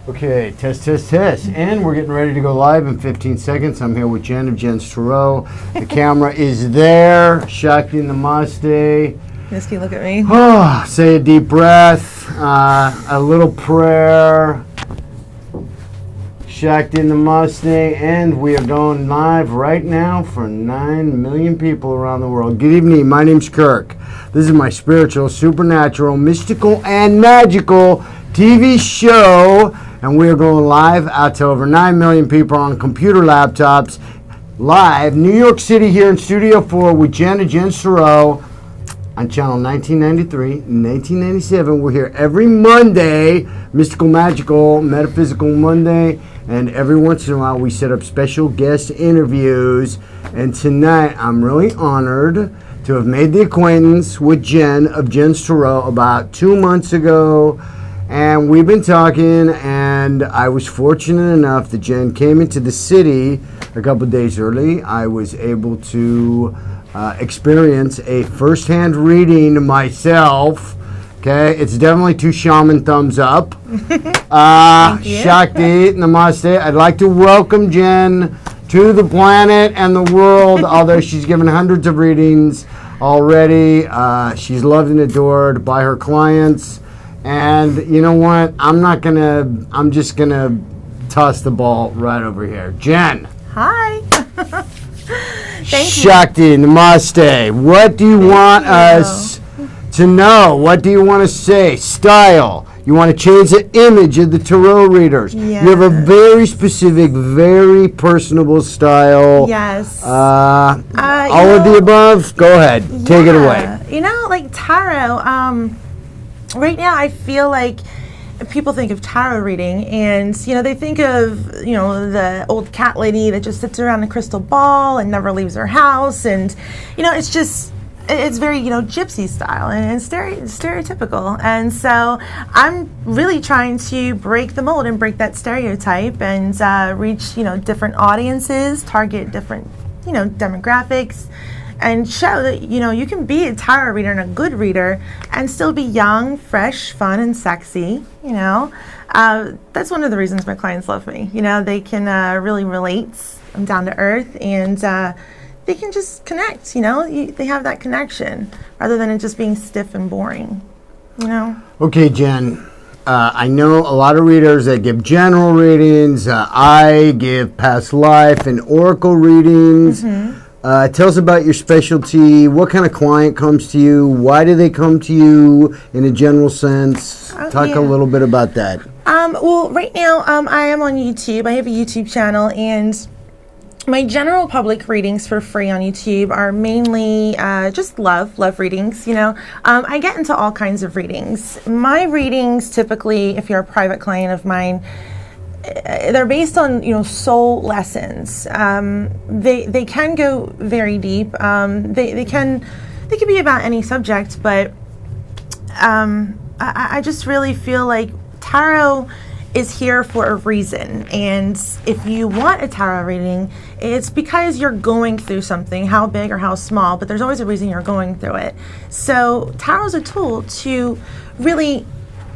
Okay, test. And we're getting ready to go live in 15 seconds. I'm here with Jen of Jen's Tarot. The camera is there. Shakti Namaste. Misty, look at me. Oh, say a deep breath. A little prayer. Shakti Namaste. And we are going live right now for 9 million people around the world. Good evening. My name's Kirk. This is my spiritual, supernatural, mystical, and magical TV show. And we are going live out to over 9 million people on computer laptops. Live, New York City here in Studio 4 with Jen of Jen's Tarot on channel 1993, 1997. We're here every Monday, mystical, magical, metaphysical Monday. And every once in a while we set up special guest interviews. And tonight I'm really honored to have made the acquaintance with Jen of Jen's Tarot about 2 months ago. And we've been talking, and I was fortunate enough that Jen came into the city a couple of days early. I was able to experience a first-hand reading myself. Okay, it's definitely 2 shaman thumbs up. Shakti, namaste. I'd like to welcome Jen to the planet and the world, although she's given hundreds of readings already. She's loved and adored by her clients. And you know what? I'm just gonna toss the ball right over here. Jen. Hi. Thank Shakti, namaste. What do you want us to know? What do you want to say? Style. You want to change the image of the tarot readers. Yes. You have a very specific, very personable style. Yes. All of the above? Go ahead. Take it away. You know, like tarot, right now, I feel like people think of tarot reading, and they think of the old cat lady that just sits around the crystal ball and never leaves her house, and it's very gypsy style and stereotypical. And so I'm really trying to break the mold and break that stereotype and reach different audiences, target different demographics, and show that you can be a tarot reader and a good reader and still be young, fresh, fun, and sexy. That's one of the reasons my clients love me. They can really relate. I'm down to earth, and they can just connect. They have that connection rather than it just being stiff and boring. Okay, Jen. I know a lot of readers that give general readings. I give past life and oracle readings. Mm-hmm. Tell us about your specialty. What kind of client comes to you? Why do they come to you in a general sense? Talk a little bit about that. Well, right now I am on YouTube. I have a YouTube channel, and my general public readings for free on YouTube are mainly just love readings. I get into all kinds of readings. My readings typically, if you're a private client of mine, they're based on soul lessons. They can go very deep. They can be about any subject, but I just really feel like tarot is here for a reason. And if you want a tarot reading, it's because you're going through something, how big or how small, but there's always a reason you're going through it. So tarot is a tool to really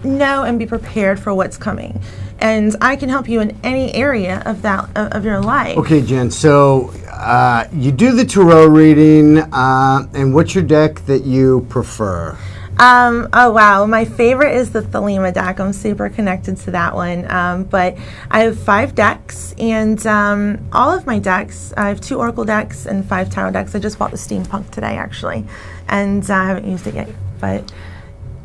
know and be prepared for what's coming. And I can help you in any area of your life. Okay, Jen. So you do the tarot reading, and what's your deck that you prefer? Oh wow, my favorite is the Thelema deck. I'm super connected to that one. But I have 5 decks, and all of my decks, I have 2 oracle decks and 5 tarot decks. I just bought the steampunk today, actually, and I haven't used it yet, but.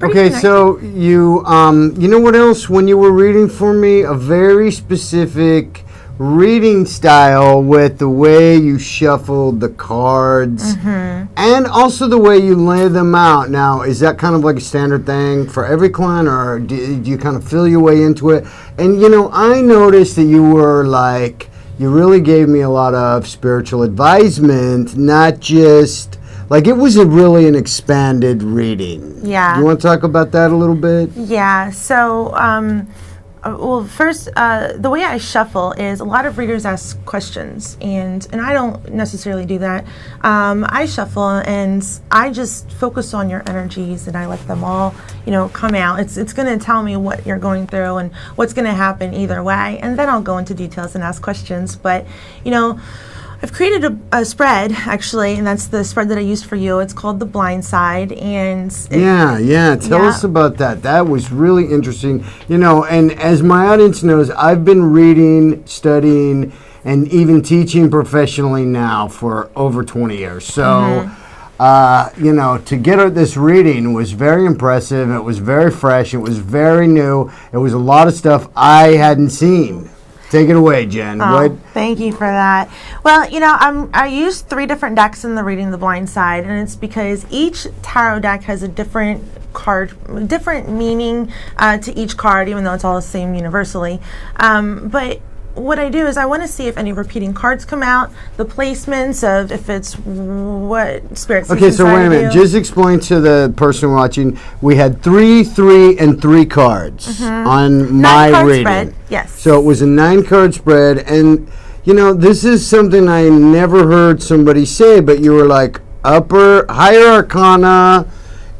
Okay, so you know what else? When you were reading for me, a very specific reading style with the way you shuffled the cards, and also the way you lay them out. Now, is that kind of like a standard thing for every client, or do you kind of feel your way into it? And I noticed that you were like, you really gave me a lot of spiritual advisement, not just. Like, it was really an expanded reading. Yeah. You want to talk about that a little bit? Yeah. So, Well, first, the way I shuffle is a lot of readers ask questions, and I don't necessarily do that. I shuffle, and I just focus on your energies, and I let them all, come out. It's going to tell me what you're going through and what's going to happen either way, and then I'll go into details and ask questions. But, I've created a spread, actually, and that's the spread that I used for you. It's called The Blind Side, and... Tell us about that. That was really interesting. And as my audience knows, I've been reading, studying, and even teaching professionally now for over 20 years. So, to get this reading was very impressive. It was very fresh. It was very new. It was a lot of stuff I hadn't seen. Take it away, Jen. Thank you for that. Well, I use 3 different decks in the Reading the Blind Side, and it's because each tarot deck has a different different meaning to each card, even though it's all the same universally. But what I do is I want to see if any repeating cards come out, the placements of if it's what Spirit sees. Okay, so wait a minute. Just explain to the person watching. We had 3, 3, and 3 cards on my 9-card reading. Spread. Yes. So it was a 9-card spread, and this is something I never heard somebody say, but you were like, higher arcana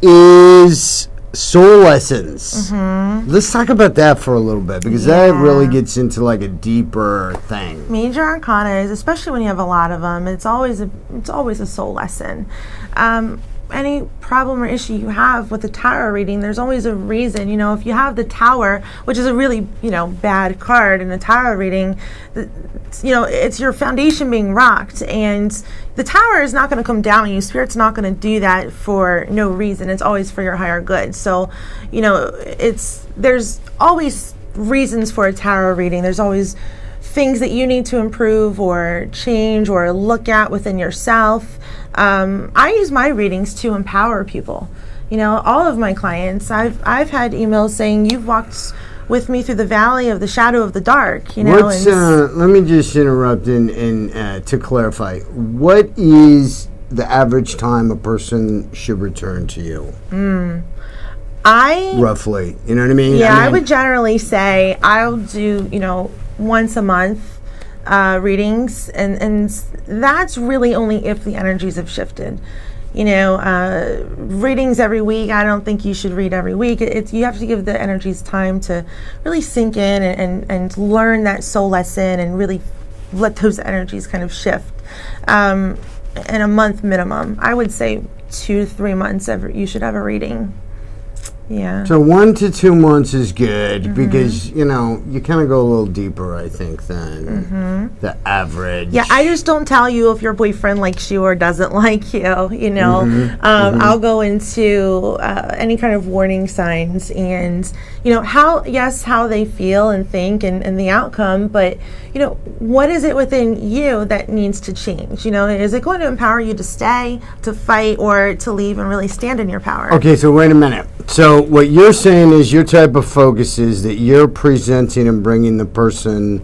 is soul lessons. Let's talk about that for a little bit, because that really gets into like a deeper thing. Major arcana is, especially when you have a lot of them, it's always a soul lesson. Any problem or issue you have with the tarot reading, there's always a reason. If you have the Tower, which is a really bad card in a tarot reading, it's your foundation being rocked, and the Tower is not going to come down on you. Spirit's not going to do that for no reason. It's always for your higher good. So there's always reasons for a tarot reading. There's always things that you need to improve or change or look at within yourself. I use my readings to empower people. All of my clients, I've had emails saying, you've walked with me through the valley of the shadow of the dark. Let me just interrupt and to clarify. What is the average time a person should return to you? Roughly, you know what I mean? Yeah, I would generally say I'll do, once a month readings, and that's really only if the energies have shifted. Readings every week, I don't think you should read every week. You have to give the energies time to really sink in and learn that soul lesson and really let those energies kind of shift. In a month minimum, I would say 2 to 3 months you should have a reading. Yeah. So 1 to 2 months is good because, you kind of go a little deeper, I think, than the average. Yeah, I just don't tell you if your boyfriend likes you or doesn't like you, I'll go into any kind of warning signs and, how they feel and think and the outcome, but, what is it within you that needs to change? Is it going to empower you to stay, to fight, or to leave and really stand in your power? Okay, so wait a minute. So what you're saying is your type of focus is that you're presenting and bringing the person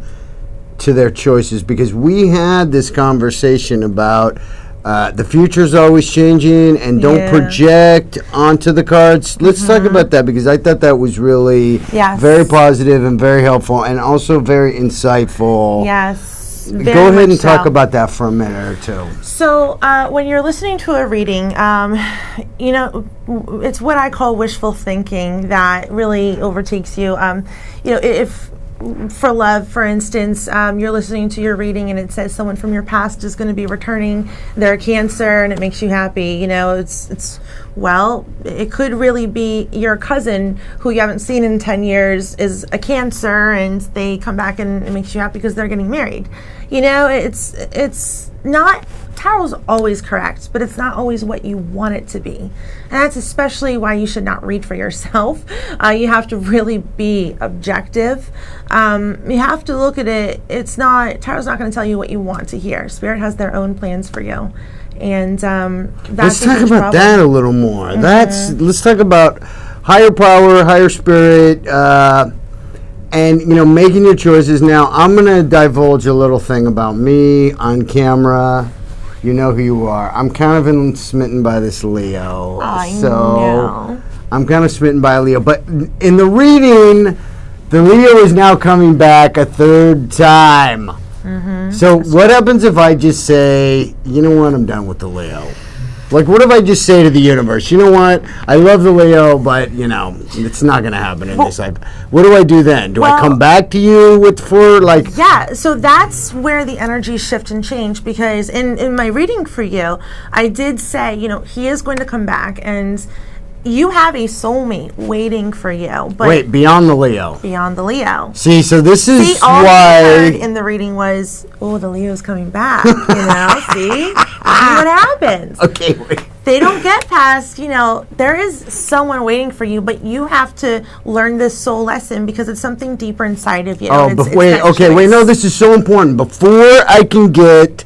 to their choices, because we had this conversation about the future's always changing and don't project onto the cards. Let's talk about that, because I thought that was really very positive and very helpful and also very insightful. Yes. Go ahead and talk about that for a minute or two. So when you're listening to a reading, it's what I call wishful thinking that really overtakes you. If for love, for instance, you're listening to your reading and it says someone from your past is going to be returning their Cancer and it makes you happy. It could really be your cousin who you haven't seen in 10 years is a Cancer and they come back and it makes you happy because they're getting married. It's not, tarot's always correct, but it's not always what you want it to be. And that's especially why you should not read for yourself. You have to really be objective. You have to look at it. Tarot's not going to tell you what you want to hear. Spirit has their own plans for you. And let's talk about that a little more. Let's talk about higher power, higher spirit, and making your choices. Now I'm going to divulge a little thing about me on camera. You know who you are. I'm kind of smitten by this Leo. I know. I'm kind of smitten by Leo. But in the reading, The Leo is now coming back a third time. So what happens if I just say, you know what, I'm done with the Leo? Like, what if I just say to the universe, you know what, I love the Leo, but, you know, it's not going to happen in this life. What do I do then? Do I come back to you Yeah, so that's where the energies shift and change, because in my reading for you, I did say, you know, he is going to come back, and you have a soulmate waiting for you. But wait, beyond the Leo. Beyond the Leo. See, so this is all why I heard in the reading was, oh, the Leo's coming back. You know, see what happens. Okay, wait. They don't get past, you know, there is someone waiting for you, but you have to learn this soul lesson because it's something deeper inside of you. Oh, but wait, no, this is so important. Before I can get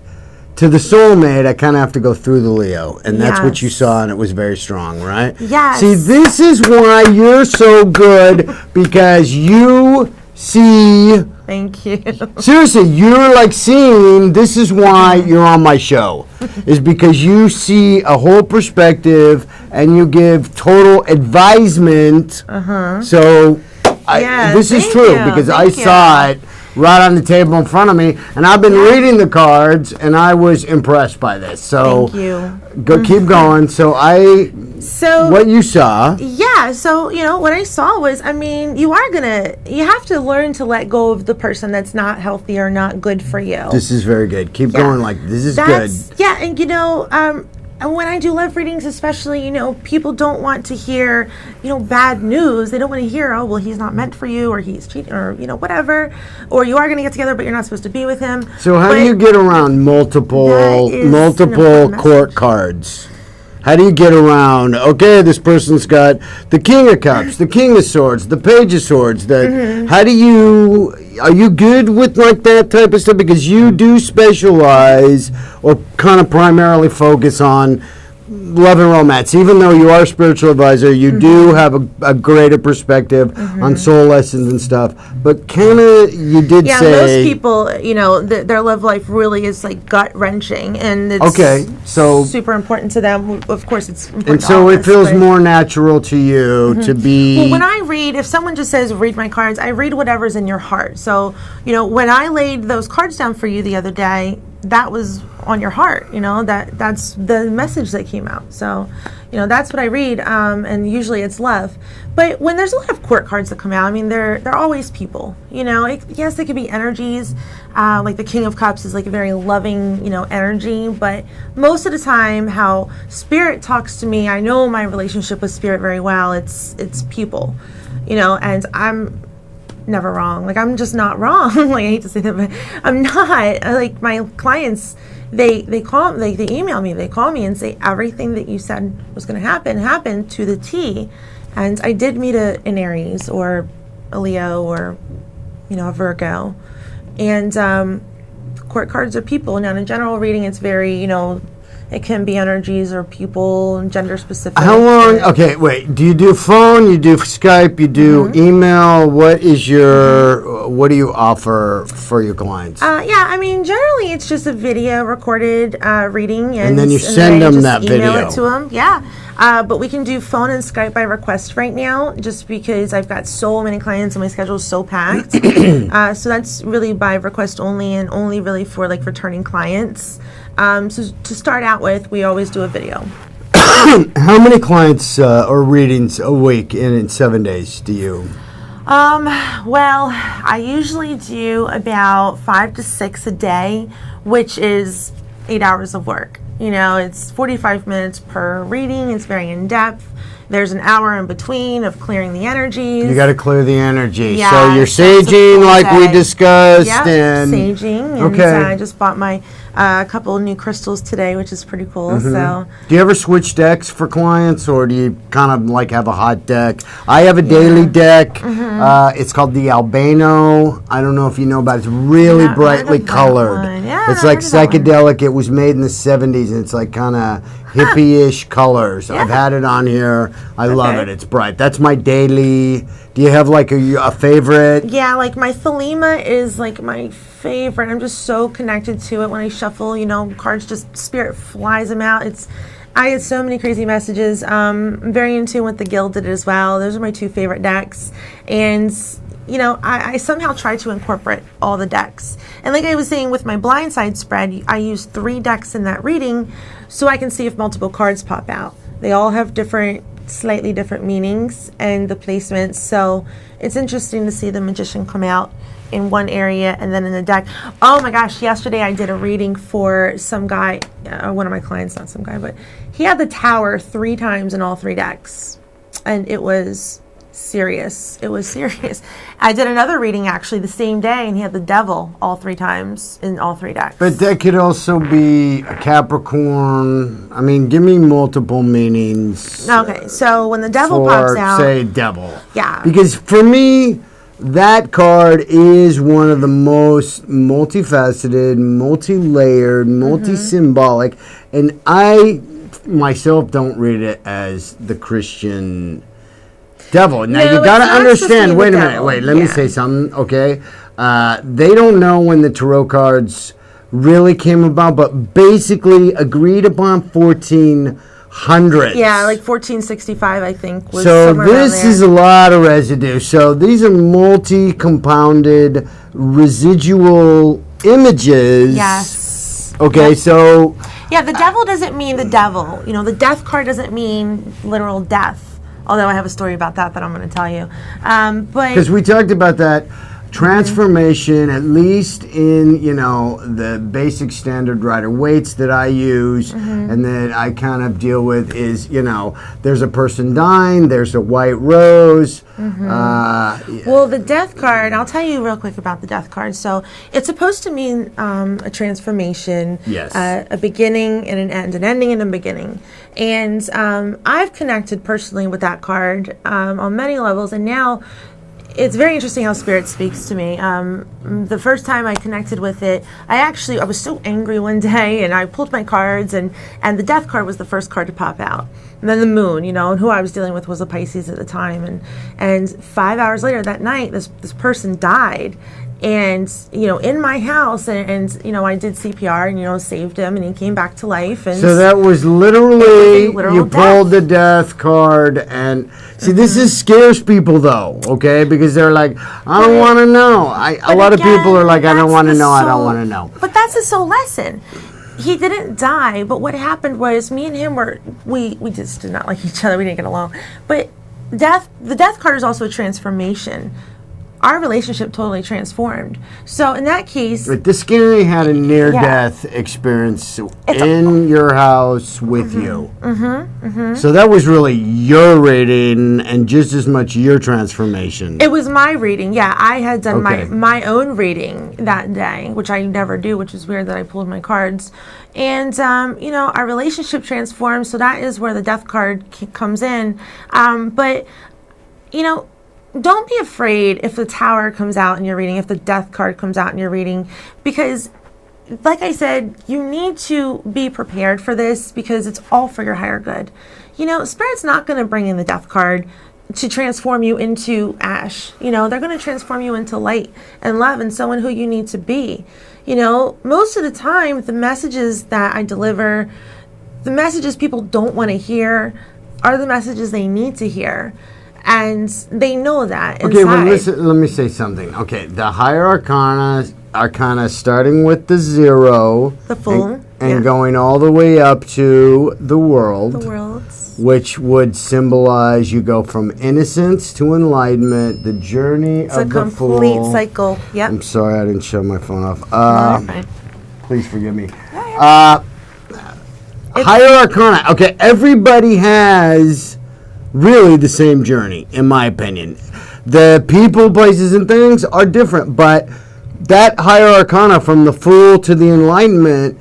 to the soulmate, I kind of have to go through the Leo, and that's what you saw, and it was very strong, right? Yes. See, this is why you're so good, because you see. Thank you. Seriously, you're like seeing. This is why you're on my show, is because you see a whole perspective, and you give total advisement. So, this is true because I saw it right on the table in front of me, and I've been reading the cards, and I was impressed by this. So thank you. Keep going. So what you saw? Yeah. So you know what I saw was, I mean, you have to learn to let go of the person that's not healthy or not good for you. This is very good. Keep going. Like this is good. Yeah, and you know, and when I do love readings, especially, you know, people don't want to hear, you know, bad news. They don't want to hear, oh, well, he's not meant for you, or he's cheating, or, you know, whatever. Or you are going to get together, but you're not supposed to be with him. So how do you get around multiple court cards? How do you get around, okay, this person's got the King of Cups, the King of Swords, the Page of Swords. How do you, are you good with like that type of stuff? Because you do specialize or kind of primarily focus on love and romance. Even though you are a spiritual advisor, you do have a greater perspective on soul lessons and stuff. But kind of, you did say... Yeah, most people, you know, their love life really is like gut-wrenching, and it's super important to them. Of course, it's important and so it feels more natural to you to be... Well, when I read, if someone just says, read my cards, I read whatever's in your heart. So, you know, when I laid those cards down for you the other day, that was on your heart, you know, that's the message that came out. So, you know, that's what I read, and usually it's love. But when there's a lot of court cards that come out, I mean, they're always people, you know. Yes, they could be energies, like the King of Cups is like a very loving, you know, energy. But most of the time, how Spirit talks to me, I know my relationship with Spirit very well. It's people, you know, and I'm never wrong. Like, I'm just not wrong. Like, I hate to say that, but I'm not. Like, my clients, they email me, they call me and say everything that you said was going to happened to the T. And I did meet an Aries or a Leo or, you know, a Virgo. And court cards are people. Now, in a general reading, it's very, you know, it can be energies or people, gender specific. How long? Okay, wait. Do you do phone? You do Skype? You do email? What is your? What do you offer for your clients? Yeah, I mean, generally it's just a video recorded reading, and then you send them that video. Email it to them. Yeah, but we can do phone and Skype by request right now, just because I've got so many clients and my schedule is so packed. So that's really by request only, and only really for like returning clients. So to start out with, we always do a video. How many clients or readings a week in 7 days do you? Well, I usually do about 5 to 6 a day, which is 8 hours of work. You know, it's 45 minutes per reading. It's very in-depth. There's an hour in between of clearing the energies. You got to clear the energy. Yeah, so you're saging like we discussed. Yeah, and saging. And I just bought my couple of new crystals today, which is pretty cool. So, do you ever switch decks for clients, or do you kind of like have a hot deck? I have a daily deck. It's called the Albano. I don't know if you know about it. It's really brightly colored. It's like psychedelic. It was made in the 70s, and it's like kind of hippie-ish colors. I've had it on here. I love it. It's bright. That's my daily. Do you have like a favorite? Yeah, like my Thelema is like my favorite. I'm just so connected to it. When I shuffle, you know, cards, just Spirit flies them out. I get so many crazy messages. I'm very in tune with the Gilded as well. Those are my two favorite decks. And I somehow try to incorporate all the decks. And like I was saying with my blindside spread, I use 3 decks in that reading so I can see if multiple cards pop out. They all have slightly different meanings and the placements. So it's interesting to see the Magician come out in one area and then in the deck. Oh my gosh, yesterday I did a reading for some guy, one of my clients, not some guy, but he had the Tower 3 times in all 3 decks. And it was serious. It was serious. I did another reading actually the same day and he had the Devil all 3 times in all 3 decks. But that could also be a Capricorn. I mean, give me multiple meanings. Okay, so when the Devil pops out, say Devil. Yeah. Because for me, that card is one of the most multifaceted, multi-layered, multi-symbolic, and I myself don't read it as the Christian devil. Now you got to understand. Wait a minute. Wait, let me say something. Okay, they don't know when the tarot cards really came about, but basically agreed upon 1400s. Yeah, like 1465, I think. Was so somewhere this is a lot of residue. So these are multi-compounded residual images. Yes. Okay, so yeah, the Devil doesn't mean the devil. The Death card doesn't mean literal death. Although I have a story about that I'm going to tell you. But because we talked about that transformation, at least in the basic standard rider weights that I use, and that I kind of deal with is there's a person dying, there's a white rose. Well, the Death card, I'll tell you real quick about the Death card. So it's supposed to mean a transformation, yes, a beginning and an end, an ending and a beginning. And I've connected personally with that card on many levels, and now it's very interesting how Spirit speaks to me. The first time I connected with it, I was so angry one day, and I pulled my cards, and the Death card was the first card to pop out. And then the Moon, and who I was dealing with was a Pisces at the time. And 5 hours later that night, this person died. And, in my house, and I did CPR and, saved him, and he came back to life. And so that was literally, you death. Pulled the Death card, and see, this scares people though, okay? Because they're like, I don't want to know. A lot of people are like, I don't want to know, I don't want to know. But that's the soul lesson. He didn't die, but what happened was me and him we just did not like each other. We didn't get along. But the Death card is also a transformation. Our relationship totally transformed. So in that case, but this guy had a near-death experience in your house with you. So that was really your reading and just as much your transformation. It was my reading. Yeah, I had done my own reading that day, which I never do, which is weird that I pulled my cards. And our relationship transformed. So that is where the Death card comes in. But don't be afraid if the Tower comes out in your reading, if the Death card comes out in your reading, because like I said, you need to be prepared for this because it's all for your higher good. Spirit's not going to bring in the Death card to transform you into ash. They're going to transform you into light and love and someone who you need to be. Most of the time, the messages that I deliver, the messages people don't want to hear are the messages they need to hear. And they know that inside. Okay, well, listen, let me say something. Okay, the higher arcana starting with the 0. The Fool. And going all the way up to the World. The Worlds. Which would symbolize you go from innocence to enlightenment, the journey of the Fool. It's a complete cycle, yep. I'm sorry I didn't shut my phone off. Fine. Please forgive me. Higher arcana. Okay, everybody has really the same journey, in my opinion. The people, places, and things are different, but that higher arcana from the Fool to the Enlightenment,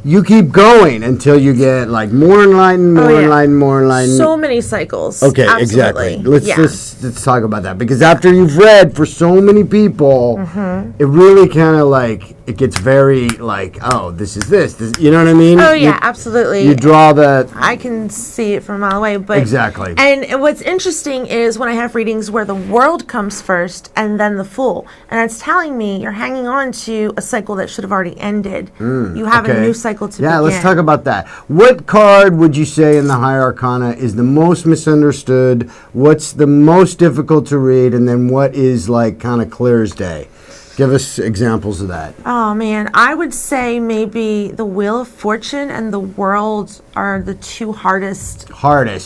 you keep going until you get like more enlightened, more enlightened, more enlightened. So many cycles. Okay, absolutely. Exactly. Let's talk about that, because after you've read for so many people, it really kind of like it gets very like, oh, this is this. You know what I mean? Oh yeah, absolutely. You draw that. I can see it from a mile away, but exactly. And what's interesting is when I have readings where the World comes first and then the Fool, and it's telling me you're hanging on to a cycle that should have already ended. You have a new cycle cycle to Yeah, begin. let's talk about that. What card would you say in the High Arcana is the most misunderstood? What's the most difficult to read? And then what is like kind of clear as day? Give us examples of that. Oh man, I would say maybe the Wheel of Fortune and the World are the two hardest.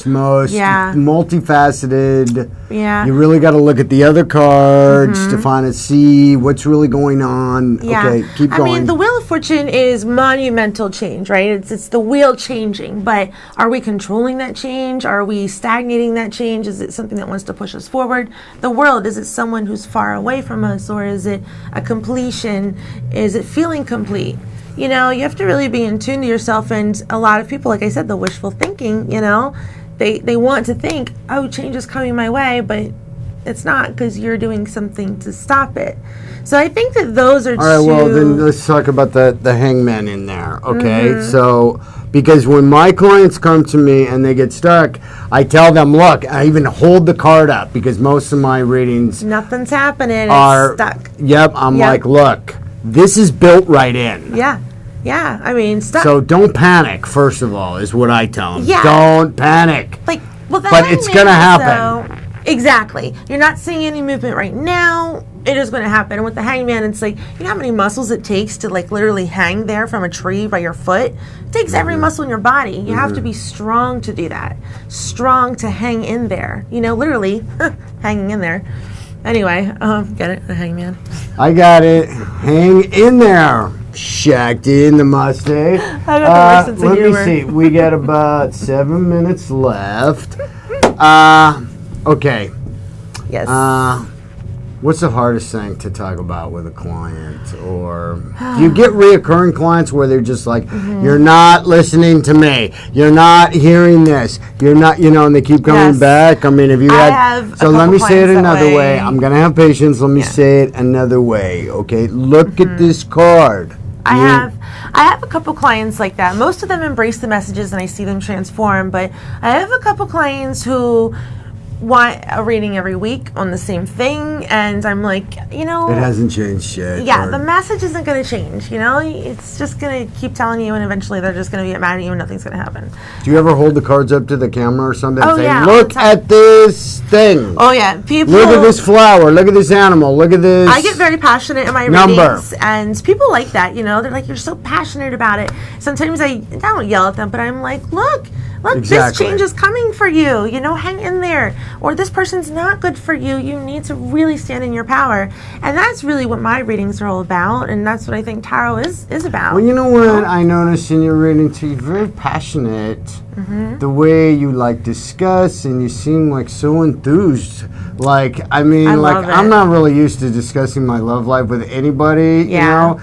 Most multifaceted. Yeah. You really got to look at the other cards to find and see what's really going on. Yeah. Okay, keep going. I mean, the Wheel of Fortune is monumental change, right? It's the wheel changing, but are we controlling that change? Are we stagnating that change? Is it something that wants to push us forward? The World, is it someone who's far away from us, or is it a completion? Is it feeling complete? You know, you have to really be in tune to yourself, and a lot of people, like I said, the wishful thinking, you know, they want to think, oh, change is coming my way, but it's not, because you're doing something to stop it. So I think that those are all right, well, then let's talk about the hangman in there, okay? So, because when my clients come to me and they get stuck, I tell them, look, I even hold the card up, because most of my readings nothing's happening, are it's stuck. Yep, I'm like, look, this is built right in. Yeah, I mean, stuck. So don't panic, first of all, is what I tell them. Yeah. Don't panic. Like, well, but it's going to happen. Exactly. You're not seeing any movement right now. It is going to happen. And with the hangman, it's like, you know how many muscles it takes to like literally hang there from a tree by your foot? It takes every muscle in your body. You have to be strong to do that. Strong to hang in there. You know, literally hanging in there. Anyway, get it? The hangman. I got it. Hang in there, Shakti in the Mustang. I got the worst sense of Let humor. me see. We got about 7 minutes left. Okay. Yes. What's the hardest thing to talk about with a client? Or do you get reoccurring clients where they're just like, you're not listening to me, you're not hearing this, you're not, you know, and they keep coming back? I mean, have you had, so let me say it another way. I'm going to have patience. Let me say it another way, okay? Look at this card. I have a couple clients like that. Most of them embrace the messages and I see them transform, but I have a couple clients who want a reading every week on the same thing, and I'm like, you know, it hasn't changed yet. Yeah, the message isn't going to change, you know? It's just going to keep telling you, and eventually they're just going to get mad at you and nothing's going to happen. Do you ever hold the cards up to the camera or something and say, yeah, look at this thing? Oh, yeah. People, look at this flower. Look at this animal. Look at this. I get very passionate in my readings, and people like that, you know? They're like, you're so passionate about it. Sometimes I don't yell at them, but I'm like, look, this change is coming for you. You know, hang in there. Or this person's not good for you. You need to really stand in your power. And that's really what my readings are all about. And that's what I think tarot is about. Well, you know what I noticed in your reading too? You're very passionate. The way you like discuss, and you seem like so enthused. Like, I mean, I'm not really used to discussing my love life with anybody, you know?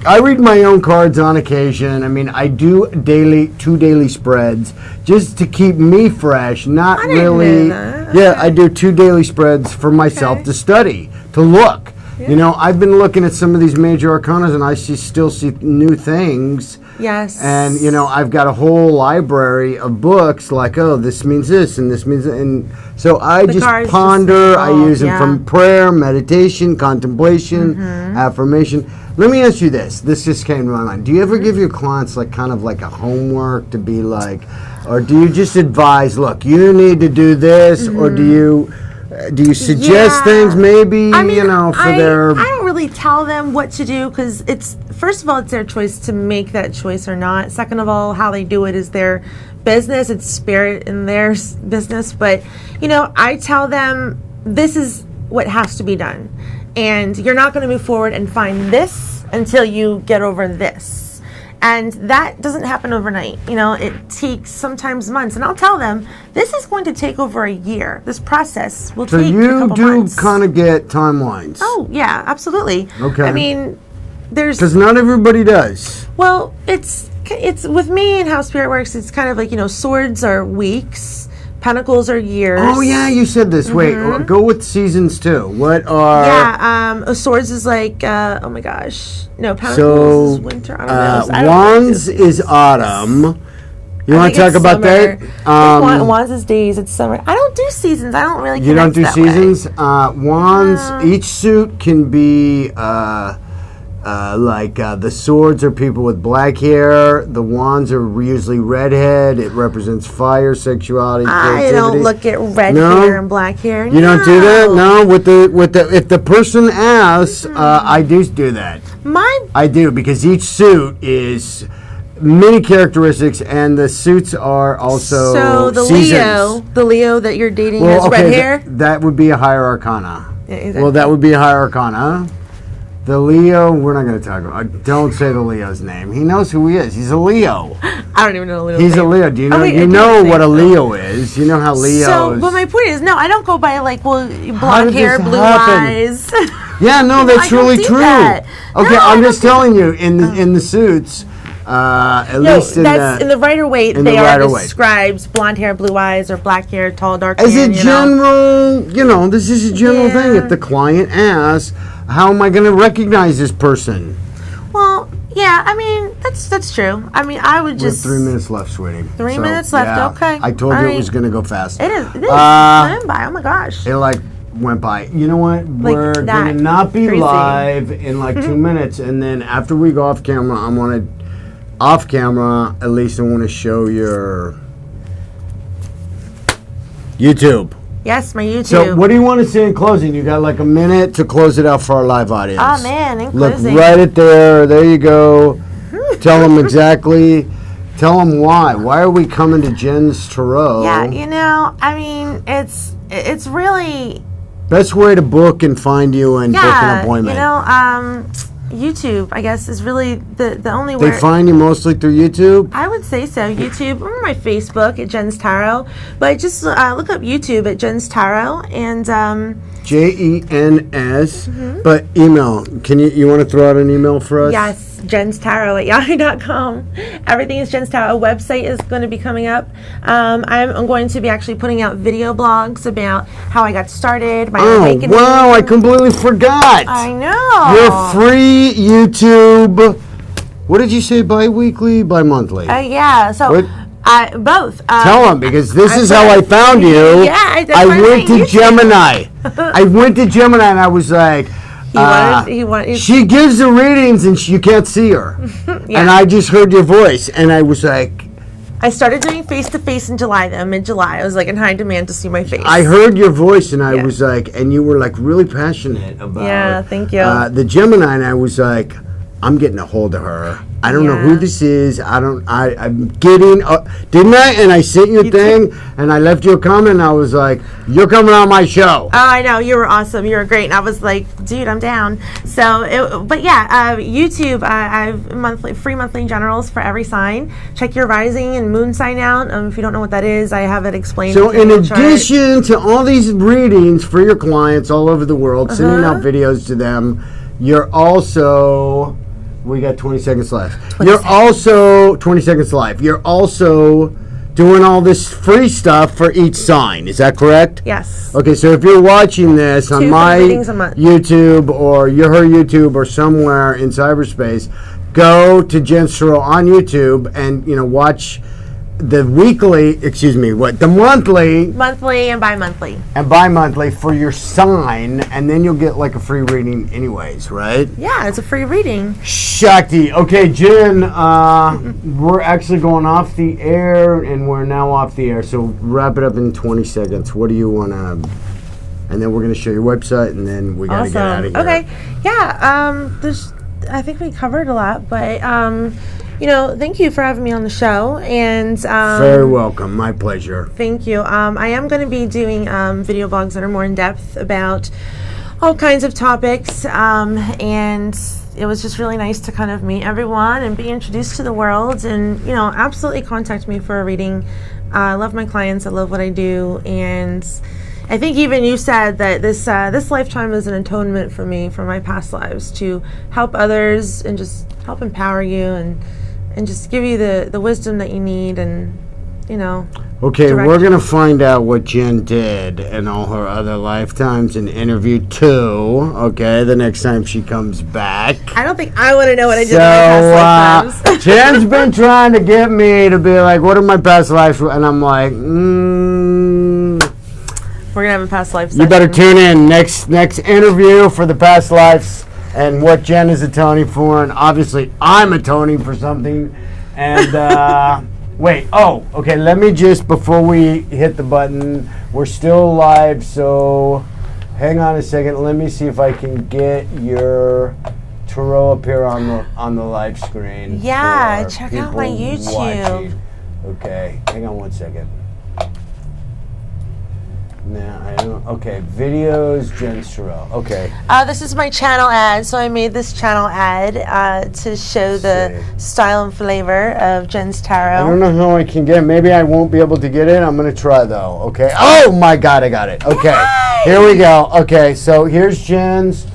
I read my own cards on occasion. I mean, I do 2 daily spreads just to keep me fresh. Not really. Yeah, I do 2 daily spreads for myself to study, to look. Yeah. You know, I've been looking at some of these major arcanas, and I still see new things. Yes. And, you know, I've got a whole library of books like, oh, this means this and this means that. And so I just ponder. I use them from prayer, meditation, contemplation, affirmation. Let me ask you this. This just came to my mind. Do you ever give your clients like kind of like a homework to be like, or do you just advise, look, you need to do this, or do you suggest things maybe, I mean, you know, for their... I don't really tell them what to do, because it's, first of all, it's their choice to make that choice or not. Second of all, how they do it is their business. It's spirit in their business. But, you know, I tell them this is what has to be done. And you're not going to move forward and find this until you get over this. And that doesn't happen overnight. You know, it takes sometimes months. And I'll tell them, this is going to take over a year. This process will take a couple months. So you do kind of get timelines? Oh, yeah, absolutely. Okay. I mean, there's... Because not everybody does. Well, it's with me and how spirit works, it's kind of like, you know, swords are weeks. Pentacles are years. Oh, yeah, you said this. Wait, go with seasons, too. What are... Yeah, swords is like, oh, my gosh. No, Pentacles is winter. I don't know. Wands is autumn. You want to talk about that? Wands is days. It's summer. I don't do seasons. I don't really connect. You don't do that seasons? Wands, each suit can be The swords are people with black hair. The wands are usually redhead. It represents fire, sexuality, creativity. I don't look at red hair and black hair. You don't do that? No. With the if the person asks, I do that. I do, because each suit is many characteristics, and the suits are also so the seasons. Leo that you're dating has red hair. That would be a higher arcana. Yeah, exactly. Well, that would be a higher arcana. The Leo, we're not going to talk about. Don't say the Leo's name. He knows who he is. He's a Leo. I don't even know Leo's He's name. a Leo. Do you know? Wait, you know what a Leo is. You know how Leos. So, but my point is, no, I don't go by blonde hair, blue eyes. Yeah, no, that's really true. That. Okay, No, I'm just telling you, in the suits, at least in the Rider Waite, in they the are Rider Waite. describes blonde hair, blue eyes, or black hair, tall, dark as tan. a general, this is a general thing. Yeah. If the client asks, how am I going to recognize this person? Well, yeah, I mean, that's true. I mean, I would just... We have 3 minutes left, sweetie. 3 minutes left, yeah, okay. I told you it was going to go fast. It is. It is. Went by, oh my gosh. It went by. You know what? We're going to not be crazy. live in 2 minutes, and then after we go off camera, off camera, at least I want to show your YouTube. Yes, my YouTube. So what do you want to say in closing? You got a minute to close it out for our live audience. Oh man, in Look closing. right at there. There you go. Tell them exactly. Tell them why. Why are we coming to Jen's Tarot? Yeah, I mean, it's really... Best way to book and find you and book an appointment. YouTube, I guess, is really the only way. They find you mostly through YouTube? I would say so. YouTube, or my Facebook at Jen's Tarot. But just look up YouTube at Jen's Tarot, and... JENS. But email. You want to throw out an email for us? Yes, jenstarot@yahoo.com. Everything is Jen's Tarot. A website is going to be coming up. I'm going to be actually putting out video blogs about how I got started, my awakening. Wow, I completely forgot. I know. Your free YouTube. What did you say, bi-weekly, bi-monthly? Yeah, so... What? Both. Tell them, because this is how I found you. Yeah, I went to Gemini. I went to Gemini, and I was like, she gives the readings, and you can't see her. Yeah. And I just heard your voice, and I was like... I started doing face-to-face in July, though, mid-July. I was in high demand to see my face. I heard your voice, and I was like, and you were really passionate about... Yeah, thank you. The Gemini, and I was like, I'm getting a hold of her. I don't know who this is. I'm getting, didn't I? And I sent you a thing, and I left you a comment, and I was like, you're coming on my show. Oh, I know. You were awesome. You were great. And I was like, dude, I'm down. So, YouTube, I have free monthly generals for every sign. Check your rising and moon sign out. If you don't know what that is, I have it explained. So, in addition to all these readings for your clients all over the world, sending out videos to them, you're also... We got 20 seconds left. 20 seconds left. You're also doing all this free stuff for each sign. Is that correct? Yes. Okay, so if you're watching this on my YouTube or her YouTube or somewhere in cyberspace, go to Jen's Tarot on YouTube and watch the monthly and bi-monthly for your sign, and then you'll get a free reading anyways, right? Yeah, it's a free reading. Shakti. Okay, Jen, we're actually going off the air, and we're now off the air, so wrap it up in 20 seconds. What do you want to... And then we're going to show your website, and then we got to get out of here. Okay. Yeah, I think we covered a lot, but... thank you for having me on the show, and very welcome. My pleasure. Thank you. I am going to be doing video blogs that are more in depth about all kinds of topics, and it was just really nice to kind of meet everyone and be introduced to the world, and absolutely contact me for a reading. I love my clients. I love what I do, and I think even you said that this lifetime is an atonement for me for my past lives, to help others and just help empower you and just give you the wisdom that you need, and Okay, we're going to find out what Jen did in all her other lifetimes in interview 2, okay, the next time she comes back. I don't think I want to know what I did in my past lifetimes. Jen's been trying to get me to be like, what are my past lives? And I'm like, We're going to have a past life session. You better tune in. Next interview for the past lives and what Jen is atoning for, and obviously I'm atoning for something. And wait, oh, okay, let me just, before we hit the button, we're still live, so hang on a second. Let me see if I can get your tarot up here on the live screen. Yeah, check out my YouTube. Watching. Okay, hang on one second. Nah, I don't. Okay, videos, Jen's tarot. Okay. This is my channel ad, so I made this channel ad to show the style and flavor of Jen's tarot. I don't know how I can get it. Maybe I won't be able to get it. I'm going to try, though. Okay. Oh, my God, I got it. Okay. Yay! Here we go. Okay, so here's Jen's.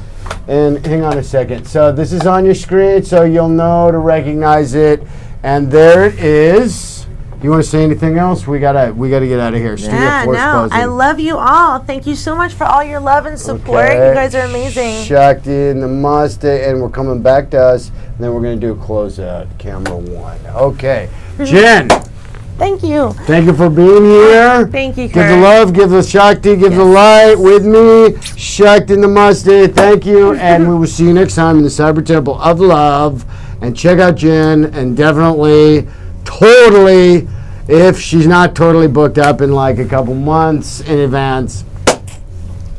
And hang on a second. So this is on your screen, so you'll know to recognize it. And there it is. You want to say anything else? We gotta get out of here. Yeah, no. I love you all. Thank you so much for all your love and support. Okay. You guys are amazing. Shakti, namaste, and we're coming back to us. And then we're gonna do a closeout. Camera 1. Okay, Jen. Thank you. Thank you for being here. Thank you, Kirk. Give the love, give the Shakti, give the light with me. Shakti, namaste. Thank you, and we will see you next time in the Cyber Temple of Love. And check out Jen, and definitely. Totally, if she's not totally booked up in like a couple months in advance.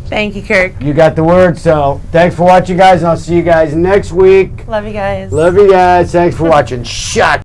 Thank you, Kirk. You got the word, so thanks for watching, guys, and I'll see you guys next week. Love you guys. Love you guys. Thanks for watching. Shut.